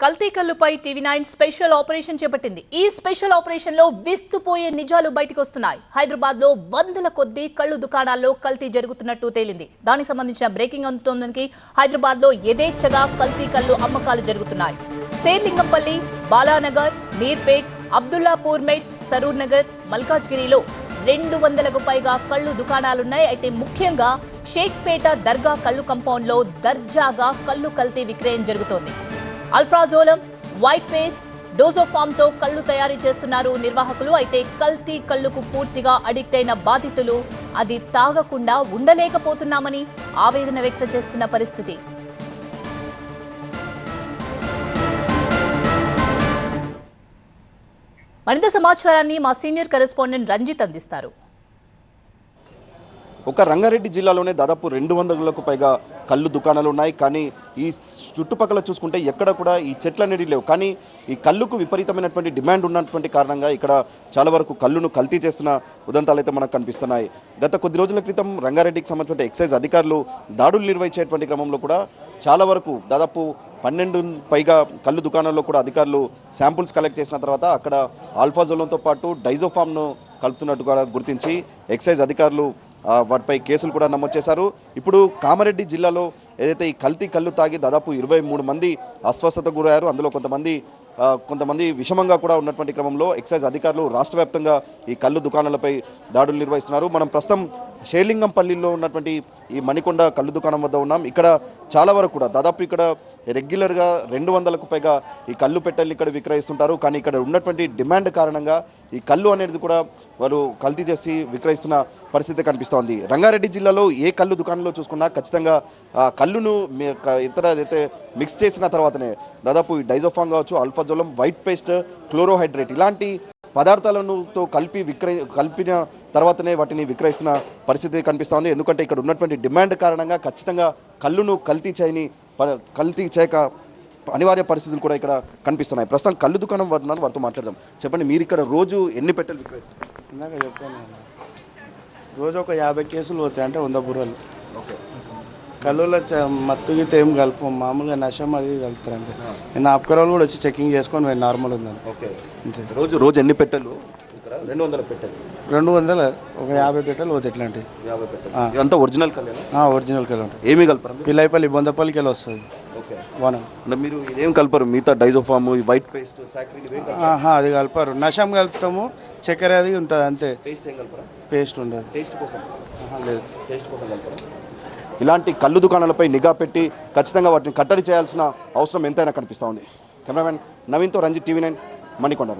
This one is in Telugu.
కల్తీ కల్లుపై టీవీ9 స్పెషల్ ఆపరేషన్ చేపట్టింది. ఈ స్పెషల్ ఆపరేషన్ లో విస్తుపోయే నిజాలు బయటకు వస్తున్నాయి. హైదరాబాద్ లో వందల కొద్ది కళ్ళు దుకాణాల్లో కల్తీ జరుగుతున్నట్టు తేలింది. దానికి సంబంధించిన బ్రేకింగ్ అందుతోందని హైదరాబాద్ లో యథేచ్ఛగా కల్తీ కల్లు అమ్మకాలు జరుగుతున్నాయి. శేర్లింగంపల్లి, బాలానగర్, మీర్పేట్, అబ్దుల్లాపూర్ మెట్, సరూర్ నగర్, మల్కాజ్గిరిలో 200కు పైగా కళ్ళు దుకాణాలున్నాయి. అయితే ముఖ్యంగా షేక్పేట దర్గా కళ్ళు కంపౌండ్ లో దర్జాగా కళ్ళు కల్తీ విక్రయం జరుగుతోంది. అల్ఫ్రాజోలం, వైట్ పేస్ట్, డోజోఫామ్ తో కళ్ళు తయారీ చేస్తున్నారు నిర్వాహకులు. అయితే కల్తీ కళ్ళుకు పూర్తిగా అడిక్ట్ అయిన బాధితులు అది తాగకుండా ఉండలేకపోతున్నామని ఆవేదన వ్యక్తం చేస్తున్న పరిస్థితి. మరింత సమాచారాన్ని మా సీనియర్ కరెస్పాండెంట్ రంజిత్ అందిస్తారు. ఒక రంగారెడ్డి జిల్లాలోనే దాదాపు 200లకు పైగా కళ్ళు దుకాణాలు ఉన్నాయి. కానీ ఈ చుట్టుపక్కల చూసుకుంటే ఎక్కడ కూడా ఈ చెట్లు అనేది లేవు. కానీ ఈ కళ్ళుకు విపరీతమైనటువంటి డిమాండ్ ఉన్నటువంటి కారణంగా ఇక్కడ చాలా వరకు కళ్ళును కల్తీ చేస్తున్న ఉదంతాలు అయితే మనకు కనిపిస్తున్నాయి. గత కొద్ది రోజుల క్రితం రంగారెడ్డికి సంబంధించిన ఎక్సైజ్ అధికారులు దాడులు నిర్వహించేటువంటి క్రమంలో కూడా చాలా వరకు దాదాపు 12 పైగా కళ్ళు దుకాణాల్లో కూడా అధికారులు శాంపుల్స్ కలెక్ట్ చేసిన తర్వాత అక్కడ ఆల్ఫాజోలంతో పాటు డైజోఫామ్ను కలుపుతున్నట్టుగా గుర్తించి ఎక్సైజ్ అధికారులు వాటిపై కేసులు కూడా నమోదు చేశారు. ఇప్పుడు కామారెడ్డి జిల్లాలో ఏదైతే ఈ కల్తీ కళ్ళు తాగి దాదాపు 23 మంది అస్వస్థతకు గురయ్యారు. అందులో కొంతమంది విషమంగా కూడా ఉన్నటువంటి క్రమంలో ఎక్సైజ్ అధికారులు రాష్ట్ర వ్యాప్తంగా ఈ కళ్ళు దుకాణాలపై దాడులు నిర్వహిస్తున్నారు. మనం ప్రస్తుతం షేర్లింగంపల్లిలో ఉన్నటువంటి ఈ మణికొండ కళ్ళు దుకాణం వద్ద ఉన్నాం. ఇక్కడ చాలా వరకు కూడా దాదాపు ఇక్కడ రెగ్యులర్గా 200కు పైగా ఈ కళ్ళు పెట్టెల్ని ఇక్కడ విక్రయిస్తుంటారు. కానీ ఇక్కడ ఉన్నటువంటి డిమాండ్ కారణంగా ఈ కళ్ళు అనేది కూడా వాళ్ళు కల్తీ చేసి విక్రయిస్తున్న పరిస్థితి కనిపిస్తోంది. రంగారెడ్డి జిల్లాలో ఏ కళ్ళు దుకాణంలో చూసుకున్నా ఖచ్చితంగా కళ్ళును ఇతర అయితే మిక్స్ చేసిన తర్వాతనే దాదాపు ఈ డైజోఫామ్ కావచ్చు, ఆల్ఫాజోలం, వైట్ పేస్ట్, క్లోరోహైడ్రేట్ ఇలాంటి పదార్థాలను కలిపిన తర్వాతనే వాటిని విక్రయిస్తున్న పరిస్థితి కనిపిస్తోంది. ఎందుకంటే ఇక్కడ ఉన్నటువంటి డిమాండ్ కారణంగా ఖచ్చితంగా కళ్ళును కల్తీ చేయక అనివార్య పరిస్థితులు కూడా ఇక్కడ కనిపిస్తున్నాయి. ప్రస్తుతం కళ్ళు దుకాణం వారితో మాట్లాడదాం. చెప్పండి, మీరు ఇక్కడ రోజు ఎన్ని పెట్టెలు విక్రయిస్తారు? ఇందాక చెప్పాను, రోజు ఒక 50 కేసులు పోతాయి, అంటే 100 బుర్రలు. ఓకే. కళ్ళులో మత్తు గీత ఏం కలుపు, మామూలుగా నషం అది కలుపుతారు అంతే. నేను ఆపుకరాలు కూడా వచ్చి చెకింగ్ చేసుకొని పోయి నార్మల్ ఉందని. ఓకే. అంతే. రోజు ఎన్ని పెట్టెలు? 200 పెట్టెలు. 200, ఒక 50 పెట్టెలు పోతాయి. ఇట్లాంటివి 50 పెట్టెలు. ఇదంతా ఒరిజినల్ కళ్ళు? ఒరిజినల్ కళ్ళు ఉంటాయి. ఏమి కలపరు? పిల్లైపల్లి, బొందపల్లికి వెళ్ళి వస్తుంది. ఓకే. అంటే మీరు ఇదేం కలపరు? మిగతా డైజోఫామ్, వైట్ పేస్ట్, సాక్రిన్ అది కలపరు. నషం కలుపుతాము, చక్కెర అది ఉంటుంది అంతే. పేస్ట్ ఏం కలపరా? పేస్ట్ ఉండదు. టేస్ట్ కోసం? లేదు, టేస్ట్ కోసం కలపరా? ఇలాంటి కళ్ళు దుకాణాలపై నిఘా పెట్టి ఖచ్చితంగా వాటిని కట్టడి చేయాల్సిన అవసరం ఎంతైనా కనిపిస్తూ ఉంది. కెమెరామెన్ నవీన్తో రంజిత్, టీవీ9 మణికొండ.